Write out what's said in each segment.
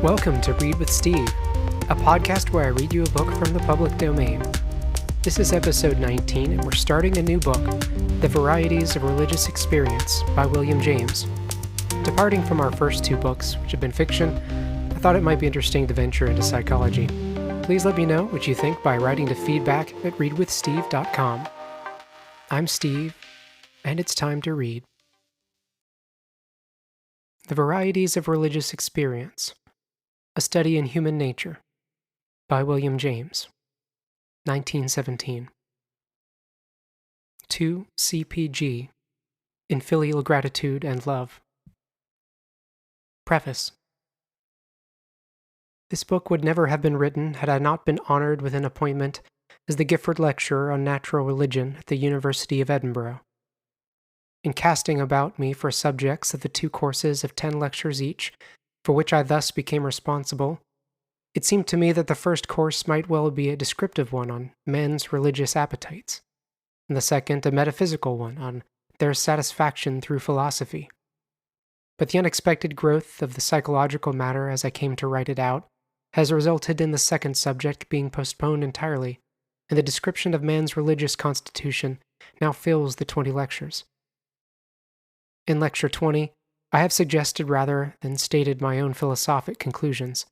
Welcome to Read with Steve, a podcast where I read you a book from the public domain. This is episode 19, and we're starting a new book, The Varieties of Religious Experience by William James. Departing from our first two books, which have been fiction, I thought it might be interesting to venture into psychology. Please let me know what you think by writing to feedback at readwithsteve.com. I'm Steve, and it's time to read. The Varieties of Religious Experience, A Study in Human Nature, by William James, 1917. To CPG, in Filial Gratitude and Love. Preface. This book would never have been written had I not been honored with an appointment as the Gifford Lecturer on Natural Religion at the University of Edinburgh. In casting about me for subjects of the two courses of 10 lectures each, for which I thus became responsible, it seemed to me that the first course might well be a descriptive one on men's religious appetites, and the second a metaphysical one on their satisfaction through philosophy. But the unexpected growth of the psychological matter as I came to write it out has resulted in the second subject being postponed entirely, and the description of man's religious constitution now fills the 20 lectures. In Lecture 20, I have suggested rather than stated my own philosophic conclusions,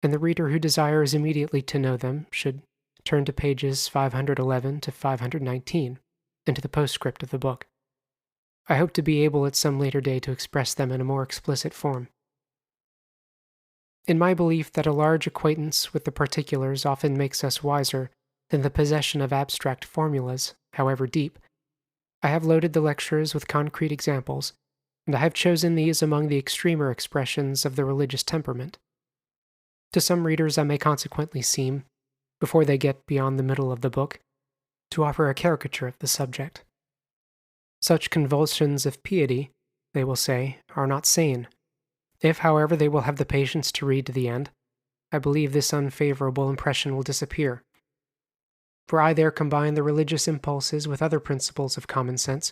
and the reader who desires immediately to know them should turn to pages 511 to 519, and to the postscript of the book. I hope to be able at some later day to express them in a more explicit form. In my belief that a large acquaintance with the particulars often makes us wiser than the possession of abstract formulas, however deep, I have loaded the lectures with concrete examples, and I have chosen these among the extremer expressions of the religious temperament. To some readers I may consequently seem, before they get beyond the middle of the book, to offer a caricature of the subject. Such convulsions of piety, they will say, are not sane. If, however, they will have the patience to read to the end, I believe this unfavorable impression will disappear. For I there combine the religious impulses with other principles of common sense,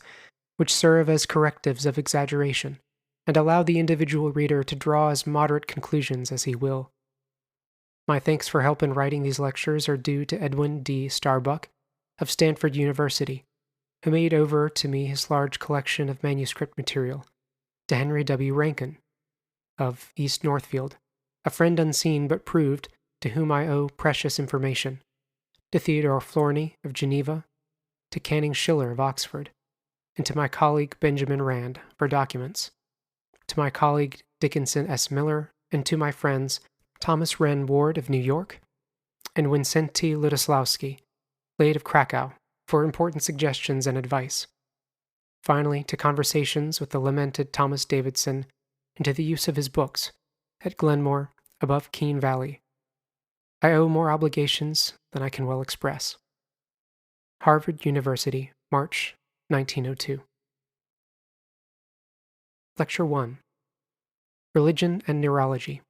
which serve as correctives of exaggeration, and allow the individual reader to draw as moderate conclusions as he will. My thanks for help in writing these lectures are due to Edwin D. Starbuck of Stanford University, who made over to me his large collection of manuscript material, to Henry W. Rankin of East Northfield, a friend unseen but proved, to whom I owe precious information, to Theodore Florney of Geneva, to Canning Schiller of Oxford, and to my colleague Benjamin Rand for documents, to my colleague Dickinson S. Miller, and to my friends Thomas Wren Ward of New York, and Wincenty Lutoslawski, late of Krakow, for important suggestions and advice. Finally, to conversations with the lamented Thomas Davidson, and to the use of his books, at Glenmore, above Keene Valley. I owe more obligations than I can well express. Harvard University, March 1902. Lecture 1. Religion and Neurology.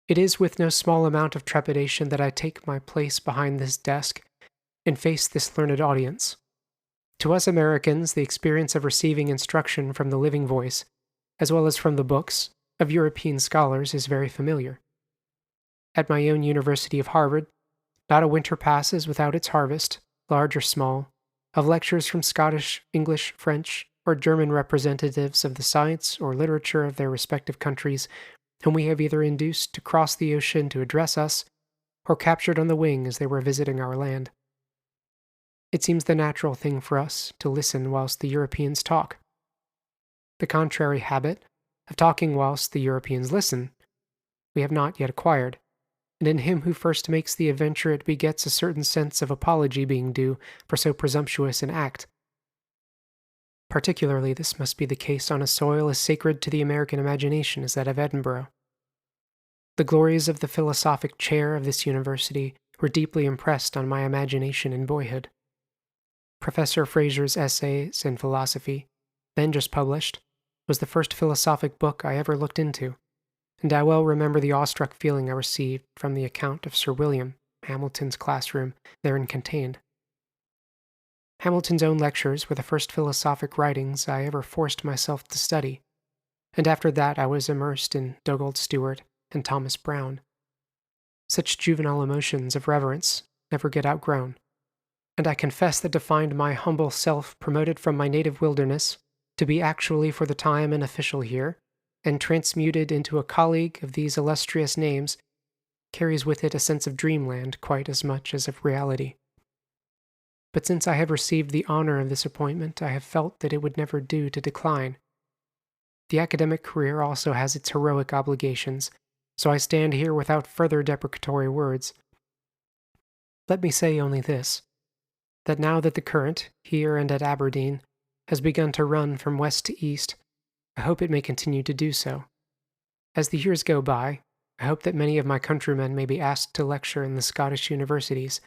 It is with no small amount of trepidation that I take my place behind this desk and face this learned audience. To us Americans, the experience of receiving instruction from the living voice, as well as from the books, of European scholars is very familiar. At my own University of Harvard, not a winter passes without its harvest, large or small, of lectures from Scottish, English, French, or German representatives of the science or literature of their respective countries, whom we have either induced to cross the ocean to address us, or captured on the wing as they were visiting our land. It seems the natural thing for us to listen whilst the Europeans talk. The contrary habit, of talking whilst the Europeans listen, we have not yet acquired, and in him who first makes the adventure it begets a certain sense of apology being due for so presumptuous an act. Particularly this must be the case on a soil as sacred to the American imagination as that of Edinburgh. The glories of the philosophic chair of this university were deeply impressed on my imagination in boyhood. Professor Fraser's Essays in Philosophy, then just published, was the first philosophic book I ever looked into, and I well remember the awestruck feeling I received from the account of Sir William, Hamilton's classroom, therein contained. Hamilton's own lectures were the first philosophic writings I ever forced myself to study, and after that I was immersed in Dugald Stewart and Thomas Browne. Such juvenile emotions of reverence never get outgrown, and I confess that to find my humble self promoted from my native wilderness to be actually for the time an official here, and transmuted into a colleague of these illustrious names, carries with it a sense of dreamland quite as much as of reality. But since I have received the honor of this appointment, I have felt that it would never do to decline. The academic career also has its heroic obligations, so I stand here without further deprecatory words. Let me say only this, that now that the current, here and at Aberdeen, has begun to run from west to east, I hope it may continue to do so. As the years go by, I hope that many of my countrymen may be asked to lecture in the Scottish universities,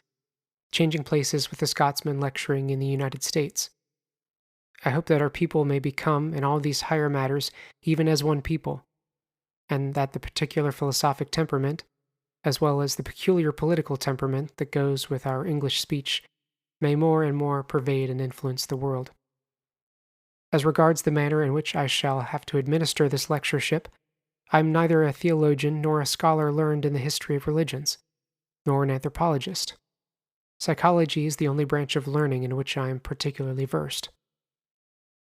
changing places with the Scotsmen lecturing in the United States. I hope that our people may become, in all these higher matters, even as one people, and that the particular philosophic temperament, as well as the peculiar political temperament that goes with our English speech, may more and more pervade and influence the world. As regards the manner in which I shall have to administer this lectureship, I am neither a theologian nor a scholar learned in the history of religions, nor an anthropologist. Psychology is the only branch of learning in which I am particularly versed.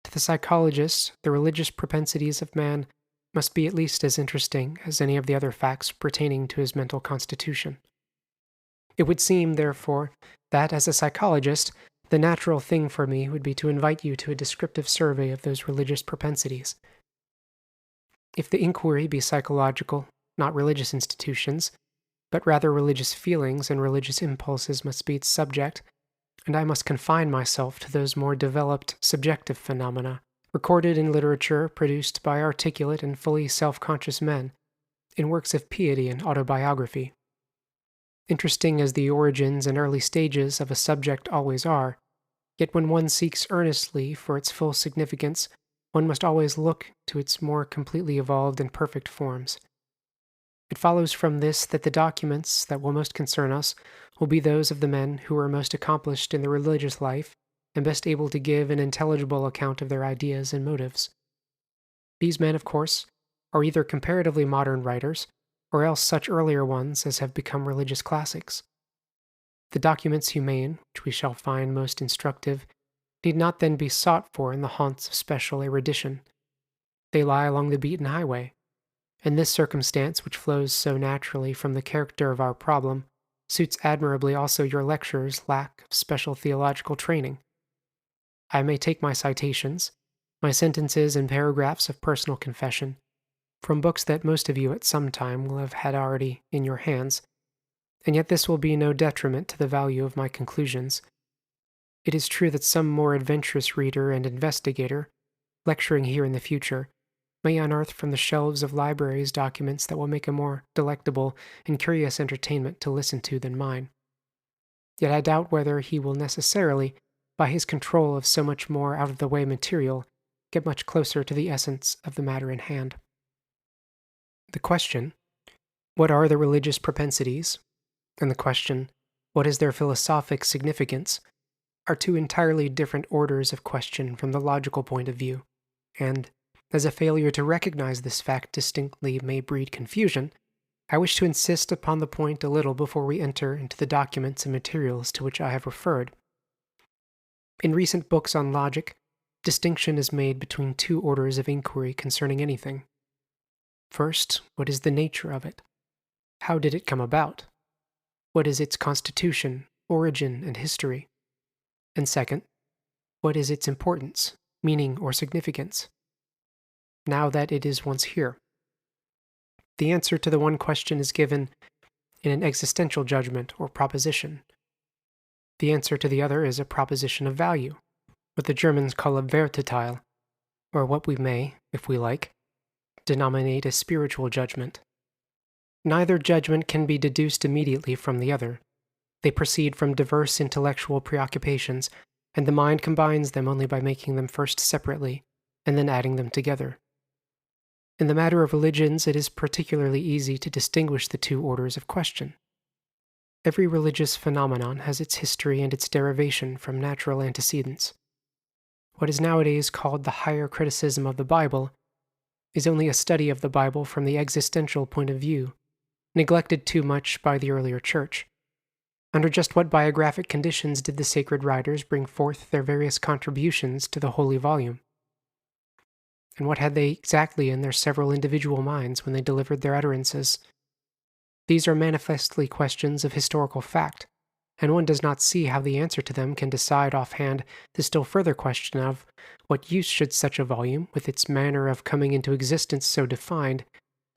To the psychologist, the religious propensities of man must be at least as interesting as any of the other facts pertaining to his mental constitution. It would seem, therefore, that as a psychologist, the natural thing for me would be to invite you to a descriptive survey of those religious propensities. If the inquiry be psychological, not religious institutions, but rather religious feelings and religious impulses must be its subject, and I must confine myself to those more developed subjective phenomena, recorded in literature produced by articulate and fully self-conscious men, in works of piety and autobiography. Interesting as the origins and early stages of a subject always are, yet when one seeks earnestly for its full significance, one must always look to its more completely evolved and perfect forms. It follows from this that the documents that will most concern us will be those of the men who are most accomplished in the religious life and best able to give an intelligible account of their ideas and motives. These men, of course, are either comparatively modern writers, or else such earlier ones as have become religious classics. The documents humane, which we shall find most instructive, need not then be sought for in the haunts of special erudition. They lie along the beaten highway, and this circumstance, which flows so naturally from the character of our problem, suits admirably also your lecturer's lack of special theological training. I may take my citations, my sentences and paragraphs of personal confession, from books that most of you at some time will have had already in your hands, and yet this will be no detriment to the value of my conclusions. It is true that some more adventurous reader and investigator, lecturing here in the future, may unearth from the shelves of libraries documents that will make a more delectable and curious entertainment to listen to than mine. Yet I doubt whether he will necessarily, by his control of so much more out-of-the-way material, get much closer to the essence of the matter in hand. The question, what are the religious propensities, and the question, what is their philosophic significance, are two entirely different orders of question from the logical point of view, and, as a failure to recognize this fact distinctly may breed confusion, I wish to insist upon the point a little before we enter into the documents and materials to which I have referred. In recent books on logic, distinction is made between two orders of inquiry concerning anything. First, what is the nature of it? How did it come about? What is its constitution, origin, and history? And second, what is its importance, meaning, or significance? Now that it is once here. The answer to the one question is given in an existential judgment or proposition. The answer to the other is a proposition of value, what the Germans call a Werturteil, or what we may, if we like, denominate a spiritual judgment. Neither judgment can be deduced immediately from the other. They proceed from diverse intellectual preoccupations, and the mind combines them only by making them first separately, and then adding them together. In the matter of religions, it is particularly easy to distinguish the two orders of question. Every religious phenomenon has its history and its derivation from natural antecedents. What is nowadays called the higher criticism of the Bible is only a study of the Bible from the existential point of view, neglected too much by the earlier church. Under just what biographic conditions did the sacred writers bring forth their various contributions to the holy volume? And what had they exactly in their several individual minds when they delivered their utterances? These are manifestly questions of historical fact, and one does not see how the answer to them can decide offhand the still further question of what use should such a volume, with its manner of coming into existence so defined,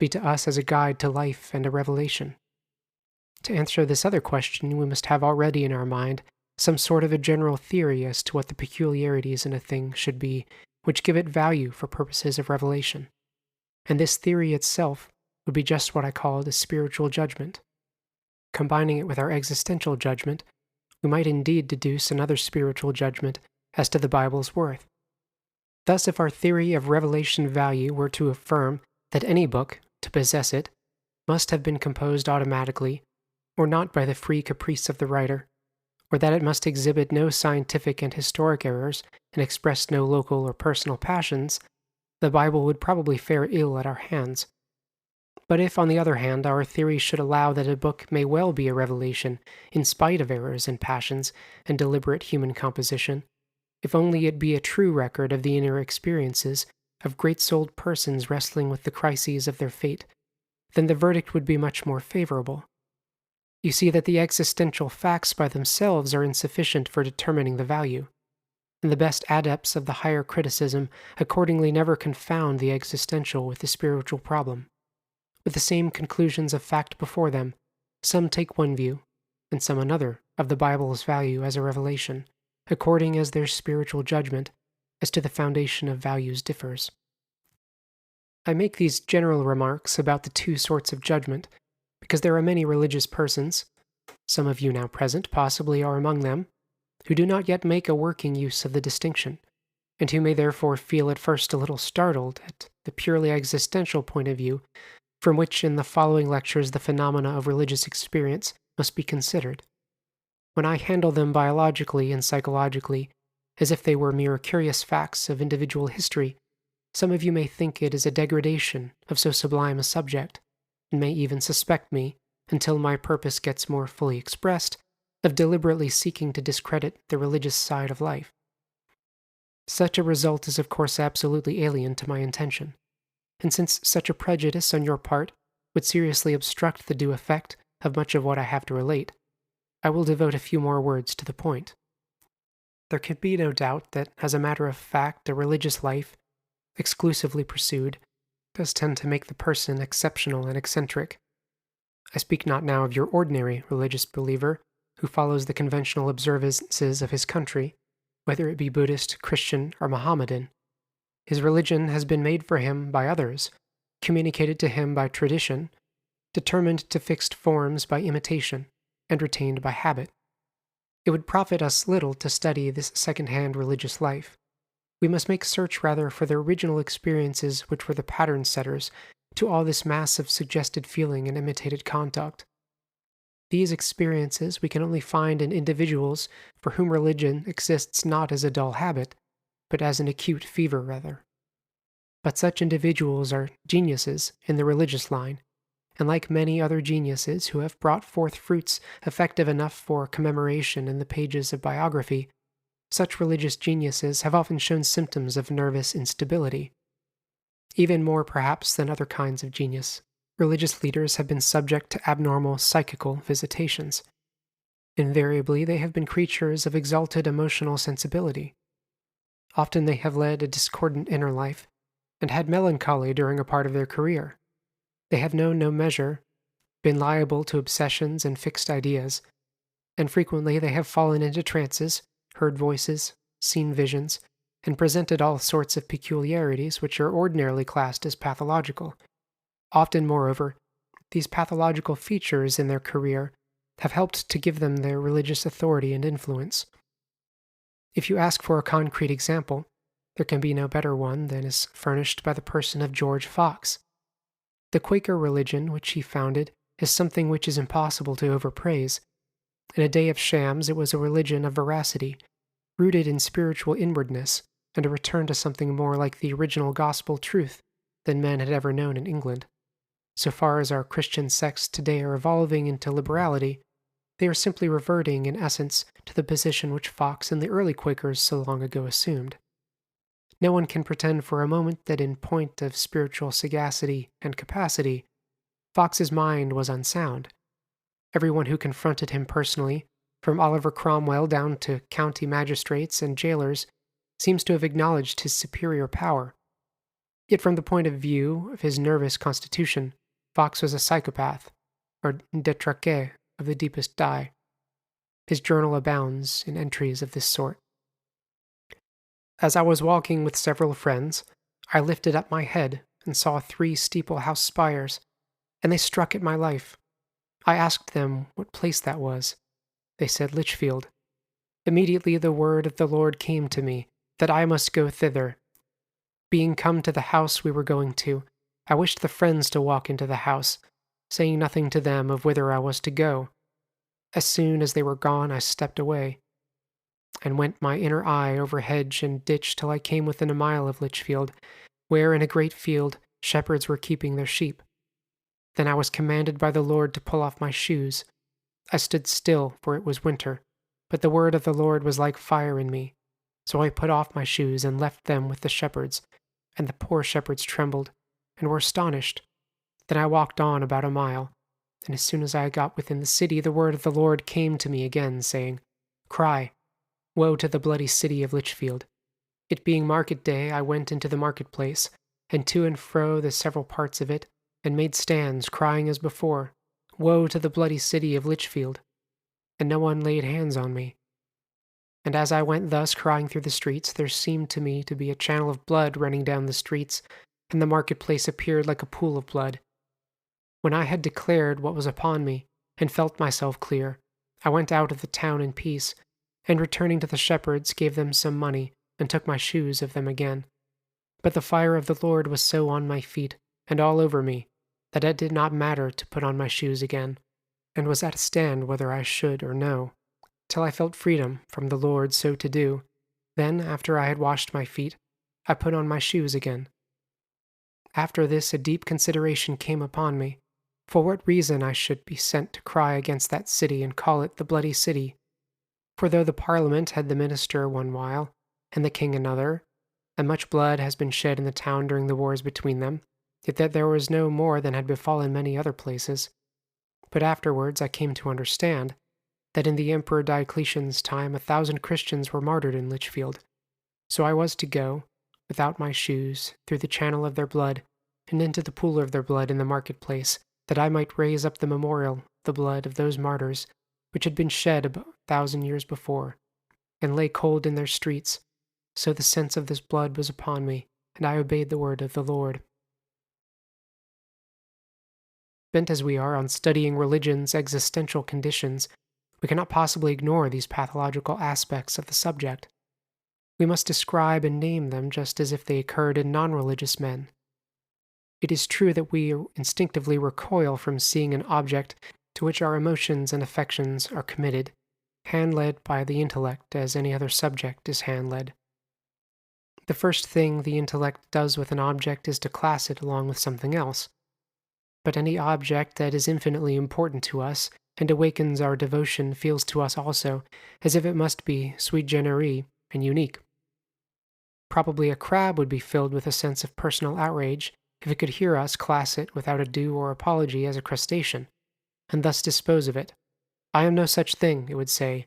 be to us as a guide to life and a revelation. To answer this other question, we must have already in our mind some sort of a general theory as to what the peculiarities in a thing should be, which give it value for purposes of revelation. And this theory itself would be just what I call a spiritual judgment. Combining it with our existential judgment, we might indeed deduce another spiritual judgment as to the Bible's worth. Thus, if our theory of revelation value were to affirm that any book, to possess it, must have been composed automatically, or not by the free caprice of the writer, or that it must exhibit no scientific and historic errors and express no local or personal passions, the Bible would probably fare ill at our hands. But if, on the other hand, our theory should allow that a book may well be a revelation, in spite of errors and passions and deliberate human composition, if only it be a true record of the inner experiences of great-souled persons wrestling with the crises of their fate, then the verdict would be much more favorable. You see that the existential facts by themselves are insufficient for determining the value, and the best adepts of the higher criticism accordingly never confound the existential with the spiritual problem. With the same conclusions of fact before them, some take one view, and some another, of the Bible's value as a revelation, according as their spiritual judgment as to the foundation of values differs. I make these general remarks about the two sorts of judgment, because there are many religious persons, some of you now present possibly are among them, who do not yet make a working use of the distinction, and who may therefore feel at first a little startled at the purely existential point of view from which in the following lectures the phenomena of religious experience must be considered. When I handle them biologically and psychologically, as if they were mere curious facts of individual history, some of you may think it is a degradation of so sublime a subject, and may even suspect me, until my purpose gets more fully expressed, of deliberately seeking to discredit the religious side of life. Such a result is of course absolutely alien to my intention, and since such a prejudice on your part would seriously obstruct the due effect of much of what I have to relate, I will devote a few more words to the point. There can be no doubt that, as a matter of fact, a religious life, exclusively pursued, does tend to make the person exceptional and eccentric. I speak not now of your ordinary religious believer, who follows the conventional observances of his country, whether it be Buddhist, Christian, or Mohammedan. His religion has been made for him by others, communicated to him by tradition, determined to fixed forms by imitation, and retained by habit. It would profit us little to study this second-hand religious life. We must make search rather for the original experiences which were the pattern setters to all this mass of suggested feeling and imitated conduct. These experiences we can only find in individuals for whom religion exists not as a dull habit, but as an acute fever rather. But such individuals are geniuses in the religious line, and like many other geniuses who have brought forth fruits effective enough for commemoration in the pages of biography, such religious geniuses have often shown symptoms of nervous instability. Even more perhaps than other kinds of genius, religious leaders have been subject to abnormal psychical visitations. Invariably, they have been creatures of exalted emotional sensibility. Often they have led a discordant inner life, and had melancholy during a part of their career. They have known no measure, been liable to obsessions and fixed ideas, and frequently they have fallen into trances, heard voices, seen visions, and presented all sorts of peculiarities which are ordinarily classed as pathological. Often, moreover, these pathological features in their career have helped to give them their religious authority and influence. If you ask for a concrete example, there can be no better one than is furnished by the person of George Fox. The Quaker religion which he founded is something which is impossible to overpraise. In a day of shams, it was a religion of veracity, rooted in spiritual inwardness, and a return to something more like the original gospel truth than men had ever known in England. So far as our Christian sects today are evolving into liberality, they are simply reverting, in essence, to the position which Fox and the early Quakers so long ago assumed. No one can pretend for a moment that in point of spiritual sagacity and capacity, Fox's mind was unsound. Everyone who confronted him personally, from Oliver Cromwell down to county magistrates and jailers, seems to have acknowledged his superior power. Yet from the point of view of his nervous constitution, Fox was a psychopath, or détraqué of the deepest dye. His journal abounds in entries of this sort. As I was walking with several friends, I lifted up my head and saw 3 steeple-house spires, and they struck at my life. I asked them what place that was. They said Lichfield. Immediately the word of the Lord came to me, that I must go thither. Being come to the house we were going to, I wished the friends to walk into the house, saying nothing to them of whither I was to go. As soon as they were gone, I stepped away, and went my inner eye over hedge and ditch till I came within a mile of Lichfield, where in a great field shepherds were keeping their sheep. Then I was commanded by the Lord to pull off my shoes. I stood still, for it was winter, but the word of the Lord was like fire in me. So I put off my shoes and left them with the shepherds, and the poor shepherds trembled, and were astonished. Then I walked on about a mile, and as soon as I got within the city, the word of the Lord came to me again, saying, Cry, woe to the bloody city of Lichfield. It being market day, I went into the marketplace, and to and fro the several parts of it, and made stands, crying as before, Woe to the bloody city of Lichfield. And no one laid hands on me. And as I went thus crying through the streets, there seemed to me to be a channel of blood running down the streets, and the marketplace appeared like a pool of blood. When I had declared what was upon me, and felt myself clear, I went out of the town in peace, and returning to the shepherds, gave them some money, and took my shoes of them again. But the fire of the Lord was so on my feet, and all over me, that it did not matter to put on my shoes again, and was at a stand whether I should or no, till I felt freedom from the Lord so to do. Then, after I had washed my feet, I put on my shoes again. After this a deep consideration came upon me, for what reason I should be sent to cry against that city and call it the bloody city. For though the Parliament had the minister one while, and the king another, and much blood has been shed in the town during the wars between them, yet that there was no more than had befallen many other places. But afterwards I came to understand that in the Emperor Diocletian's time 1,000 Christians were martyred in Lichfield. So I was to go, without my shoes, through the channel of their blood, and into the pool of their blood in the marketplace, that I might raise up the memorial of the blood of those martyrs which had been shed about 1,000 years before, and lay cold in their streets. So the sense of this blood was upon me, and I obeyed the word of the Lord. Bent as we are on studying religion's existential conditions, we cannot possibly ignore these pathological aspects of the subject. We must describe and name them just as if they occurred in non-religious men. It is true that we instinctively recoil from seeing an object to which our emotions and affections are committed, hand-led by the intellect as any other subject is hand-led. The first thing the intellect does with an object is to class it along with something else. But any object that is infinitely important to us and awakens our devotion feels to us also as if it must be sui generis and unique. Probably a crab would be filled with a sense of personal outrage if it could hear us class it without ado or apology as a crustacean, and thus dispose of it. I am no such thing, it would say.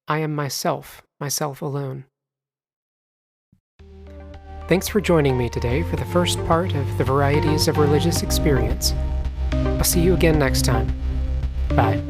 I am myself alone. Thanks for joining me today for the first part of the Varieties of Religious Experience. I'll see you again next time. Bye.